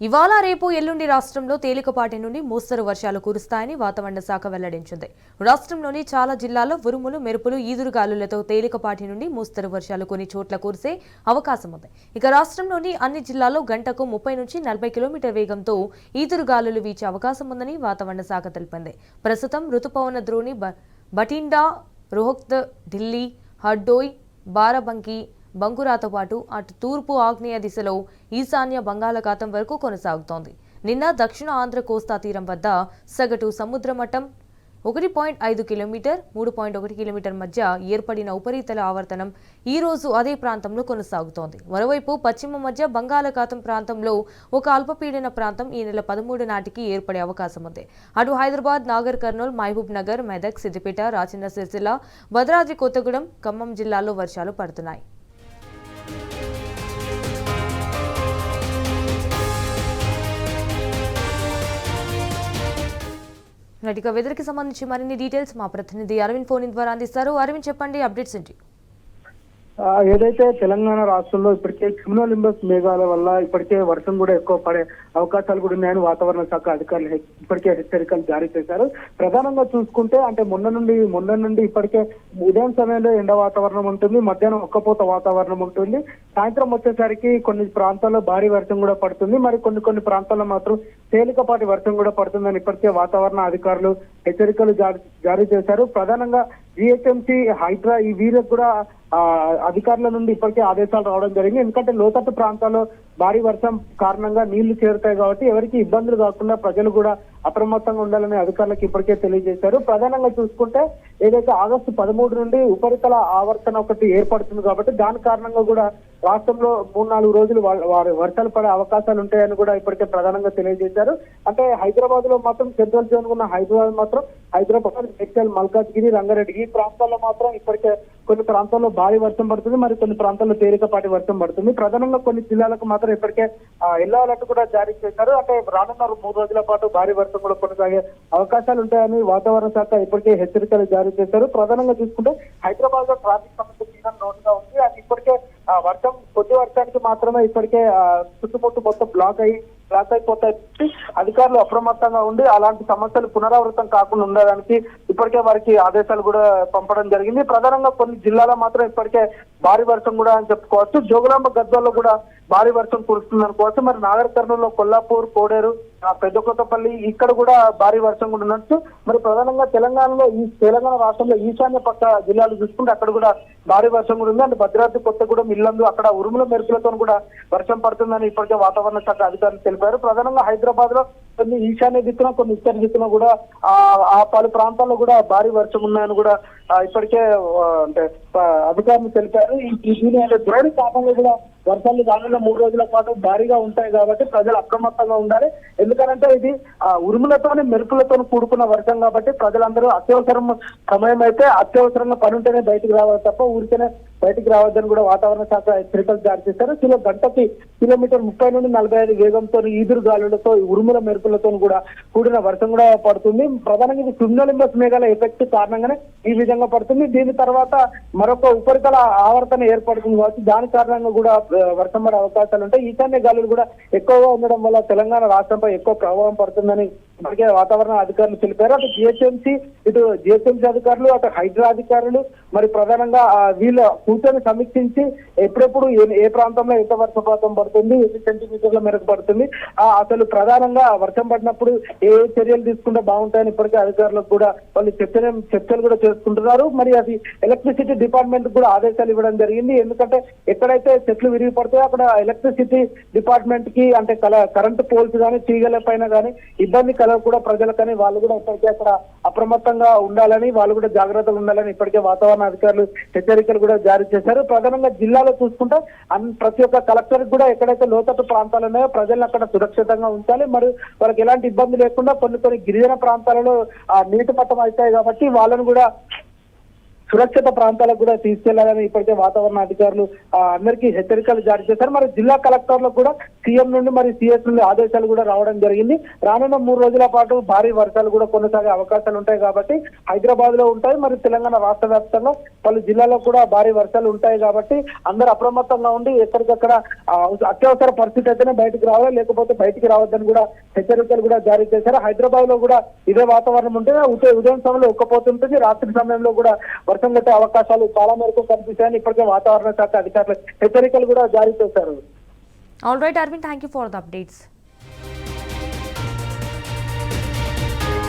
ఇవాళ రేపు ఎల్లుండి రాష్ట్రంలో తేలికపాటి నుండి మోస్తరు వర్షాలు కురుస్తాయని వాతావరణ శాఖ వెల్లడించింది. రాష్ట్రంలోని చాలా జిల్లాల్లో ఉరుములు, మెరుపులు, ఈదురుగాలులతో తేలికపాటి నుండి మోస్తరు వర్షాలు కొన్ని చోట్ల కురిసే అవకాశం ఉంది. ఇక రాష్ట్రంలోని అన్ని జిల్లాల్లో గంటకు 30 నుంచి 40 కిలోమీటర్ వేగంతో ఈదురుగాలులు వీచే అవకాశం ఉందని వాతావరణ శాఖ తెలిపింది. ప్రస్తుతం రుతుపవన ద్రోణి బఠిండా, రోహ్తక్, ఢిల్లీ, హర్దోయ్, బారాబంకీ, బంకురాతో పాటు అటు తూర్పు ఆగ్నేయ దిశలో ఈశాన్య బంగాళాఖాతం వరకు కొనసాగుతోంది. నిన్న దక్షిణ ఆంధ్ర కోస్తా తీరం వద్ద సగటు సముద్ర మట్టం 1.5 కిలోమీటర్ 3.1 కిలోమీటర్ మధ్య ఏర్పడిన ఉపరితల ఆవర్తనం ఈ రోజు అదే ప్రాంతంలో కొనసాగుతోంది. మరోవైపు పశ్చిమ మధ్య బంగాళాఖాతం ప్రాంతంలో ఒక అల్పపీడన ప్రాంతం ఈ నెల 13 నాటికి ఏర్పడే అవకాశం ఉంది. అటు హైదరాబాద్, నాగర్ కర్నూల్, మహబూబ్ నగర్, మెదక్, సిద్దిపేట, రాజన్న సిరిసిల్ల, భద్రాద్రి కొత్తగూడెం, ఖమ్మం జిల్లాల్లో వర్షాలు పడుతున్నాయి. నటిక వెదర్కి సంబంధించి మరిన్ని డీటెయిల్స్ మా ప్రతినిధి అరవింద్ ఫోన్ ద్వారా అందిస్తారు. అరవింద్, చెప్పండి, అప్డేట్స్ ఏంటి? ఏదైతే తెలంగాణ రాష్ట్రంలో ఇప్పటికే క్యూములోనింబస్ మేఘాల వల్ల ఇప్పటికే వర్షం కూడా ఎక్కువ పడే అవకాశాలు కూడా ఉన్నాయని వాతావరణ శాఖ అధికారులు ఇప్పటికే హెచ్చరికలు జారీ చేశారు. ప్రధానంగా చూసుకుంటే అంటే మొన్న నుండి ఇప్పటికే ఉదయం సమయంలో ఎండ వాతావరణం ఉంటుంది, మధ్యాహ్నం ఒక్కపోత వాతావరణం ఉంటుంది, సాయంత్రం వచ్చేసరికి కొన్ని ప్రాంతాల్లో భారీ వర్షం కూడా పడుతుంది, మరి కొన్ని ప్రాంతాల్లో మాత్రం తేలికపాటి వర్షం కూడా పడుతుందని ఇప్పటికే వాతావరణ అధికారులు హెచ్చరికలు జారీ చేశారు. ప్రధానంగా జిహెచ్ఎంసీ, హైడ్రా ఈ వీరికి కూడా అధికారుల నుండి ఇప్పటికే ఆదేశాలు రావడం జరిగింది. ఎందుకంటే లోతట్టు ప్రాంతాల్లో భారీ వర్షం కారణంగా నీళ్లు చేరుతాయి కాబట్టి ఎవరికి ఇబ్బందులు కాకుండా ప్రజలు కూడా అప్రమత్తంగా ఉండాలని అధికారులకు ఇప్పటికే తెలియజేశారు. ప్రధానంగా చూసుకుంటే ఏదైతే ఆగస్టు 13 నుండి ఉపరితల ఆవర్తన ఒకటి ఏర్పడుతుంది కాబట్టి దాని కారణంగా కూడా రాష్ట్రంలో 3-4 రోజులు వర్షాలు పడే అవకాశాలు ఉంటాయని కూడా ఇప్పటికే ప్రధానంగా తెలియజేశారు. అంటే హైదరాబాద్ లో మాత్రం సెంట్రల్ జోన్ ఉన్న హైదరాబాద్, మేడ్చల్, మల్కాజ్గిరి, రంగారెడ్డి ఈ ప్రాంతాల్లో మాత్రం ఇప్పటికే కొన్ని ప్రాంతాల్లో భారీ వర్షం పడుతుంది, మరి కొన్ని ప్రాంతాల్లో తేలికపాటి వర్షం పడుతుంది. ప్రధానంగా కొన్ని జిల్లాలకు మాత్రం ఇప్పటికే ఎల్లో అలర్ట్ కూడా జారీ చేశారు. అంటే రానున్న 3 రోజుల పాటు భారీ వర్షం కూడా కొనసాగే అవకాశాలు ఉంటాయని వాతావరణ శాఖ ఇప్పటికే హెచ్చరికలు జారీ చేశారు. ప్రధానంగా చూసుకుంటే హైదరాబాద్ లో ట్రాఫిక్ సమస్య తీరం నోటుగా ఉంది. అది ఇప్పటికే కొద్ది వర్షానికి మాత్రమే ఇప్పటికే చుట్టుముట్టు మొత్తం బ్లాక్ అయిపోతాయి. అధికారులు అప్రమత్తంగా ఉండి అలాంటి సమస్యలు పునరావృతం కాకుండా ఉండడానికి ఇప్పటికే వారికి ఆదేశాలు కూడా పంపడం జరిగింది. ప్రధానంగా కొన్ని జిల్లాలో మాత్రం ఇప్పటికే భారీ వర్షం కూడా అని చెప్పుకోవచ్చు. జోగులాంబ గద్వాల్లో కూడా భారీ వర్షం కురుస్తుంది అనుకోవచ్చు. మరి నాగర్ కర్నూలులో కొల్లాపూర్, కోడేరు, పెద్దకొత్తపల్లి ఇక్కడ కూడా భారీ వర్షం కూడా ఉన్నట్టు. మరి ప్రధానంగా తెలంగాణ రాష్ట్రంలో ఈశాన్య పక్క జిల్లాలు చూసుకుంటే అక్కడ కూడా భారీ వర్షం కూడా ఉంది. అంటే భద్రాద్రి కొత్తగూడెం, ఇల్లందు అక్కడ ఉరుముల మెరుపులతో కూడా వర్షం పడుతుందని ఇప్పటికే వాతావరణ శాఖ అధికారులు తెలిపారు. ప్రధానంగా హైదరాబాద్ లో కొన్ని ఈశాన్య దిక్కున, కొన్ని ఉత్తర దిక్కున కూడా ఆ పలు ప్రాంతాల్లో కూడా భారీ వర్షం ఉన్నాయని కూడా ఇప్పటికే అంటే అధికారులు తెలిపారు. ఈ ద్రోణి కాలంలో కూడా వర్షాలు రానున్న 3 రోజుల పాటు భారీగా ఉంటాయి కాబట్టి ప్రజలు అప్రమత్తంగా ఉండాలి. ఎందుకంటే ఇది ఉరుములతోనే మెరుపులతో కూడుకున్న వర్షం కాబట్టి ప్రజలందరూ అత్యవసరం సమయం అయితే అత్యవసరంగా పని ఉంటేనే బయటికి రావాలి తప్ప ఊరికేనే బయటికి రావద్దని కూడా వాతావరణ శాఖ హెచ్చరికలు జారీ చేశారు. గంటకి కిలోమీటర్ 30 నుండి 45 వేగంతో ఈదురు గాలులతో ఉరుముల మెరుపులతో కూడా కూడిన వర్షం కూడా పడుతుంది. ప్రధానంగా ఇది క్యూములోనింబస్ మేఘాల ఎఫెక్ట్ కారణంగానే ఈ విధంగా పడుతుంది. దీని తర్వాత మరొక ఉపరితల ఆవర్తన ఏర్పడుతుంది కాబట్టి దాని కారణంగా కూడా వర్షం పడే అవకాశాలు ఉంటాయి. ఈశాన్య గాలులు కూడా ఎక్కువగా ఉండడం వల్ల తెలంగాణ రాష్ట్రంపై ఎక్కువ ప్రభావం పడుతుందని ఇప్పటికే వాతావరణ అధికారులు తెలిపారు. అటు జిహెచ్ఎంసీ అధికారులు, అటు హైడ్రా అధికారులు మరి ప్రధానంగా వీళ్ళ కూర్చొని సమీక్షించి ఎప్పుడెప్పుడు ఏ ప్రాంతంలో ఎంత వర్షపాతం పడుతుంది, ఎన్ని సెంటీమీటర్ల మేరకు పడుతుంది, అసలు ప్రధానంగా వర్షం పడినప్పుడు ఏ చర్యలు తీసుకుంటే బాగుంటాయని ఇప్పటికే అధికారులకు కూడా వాళ్ళు చర్చలు కూడా చేసుకుంటున్నారు. మరి అది ఎలక్ట్రిసిటీ డిపార్ట్మెంట్ కూడా ఆదేశాలు ఇవ్వడం జరిగింది. ఎందుకంటే ఎక్కడైతే చెట్లు విరిగి పడతాయో అక్కడ ఎలక్ట్రిసిటీ డిపార్ట్మెంట్ కి అంటే కరెంటు పోల్స్ కానీ తీగల పైన కానీ ఇబ్బంది కలగకుండా ప్రజలకని వాళ్ళు కూడా ఇప్పటికే అక్కడ అప్రమత్తంగా ఉండాలని, వాళ్ళు కూడా జాగ్రత్తగా ఉండాలని ఇప్పటికే వాతావరణ అధికారులు హెచ్చరికలు కూడా జారీ చేశారు. ప్రధానంగా జిల్లాలో చూసుకుంటే ప్రతి ఒక్క కలెక్టర్ కూడా ఎక్కడైతే లోతట్టు ప్రాంతాలు ఉన్నాయో ప్రజలను అక్కడ సురక్షితంగా ఉంచాలి. మరి వాళ్ళకి ఎలాంటి ఇబ్బంది లేకుండా కొన్ని గిరిజన ప్రాంతాలలో నీటి మట్టం అవుతాయి కాబట్టి వాళ్ళను కూడా సురక్షిత ప్రాంతాలకు కూడా తీసుకెళ్లాలని ఇప్పటికే వాతావరణ అధికారులు అందరికీ హెచ్చరికలు జారీ చేశారు. మరి జిల్లా కలెక్టర్లకు కూడా సీఎం నుండి మరి సిఎస్ నుండి ఆదేశాలు కూడా రావడం జరిగింది. రానున్న 3 రోజుల పాటు భారీ వర్షాలు కూడా కొనసాగే అవకాశాలు ఉంటాయి కాబట్టి హైదరాబాద్ లో ఉంటాయి, మరి తెలంగాణ రాష్ట్ర వ్యాప్తంగా పలు జిల్లాల్లో కూడా భారీ వర్షాలు ఉంటాయి కాబట్టి అందరూ అప్రమత్తంగా ఉండి ఎక్కడికక్కడ అత్యవసర పరిస్థితి అయితేనే బయటకు రావాలి, లేకపోతే బయటికి రావద్దని కూడా హెచ్చరికలు కూడా జారీ చేశారు. హైదరాబాద్ లో కూడా ఇదే వాతావరణం ఉంటే ఉదయం సమయంలో ఉక్కపోతుంటుంది, రాత్రి సమయంలో కూడా వర్షం కొట్టే అవకాశాలు చాలా మేరకు కనిపిస్తాయని ఇప్పటికే వాతావరణ శాఖ అధికారులు హెచ్చరికలు కూడా జారీ చేశారు. All right Arvind, thank you for the updates.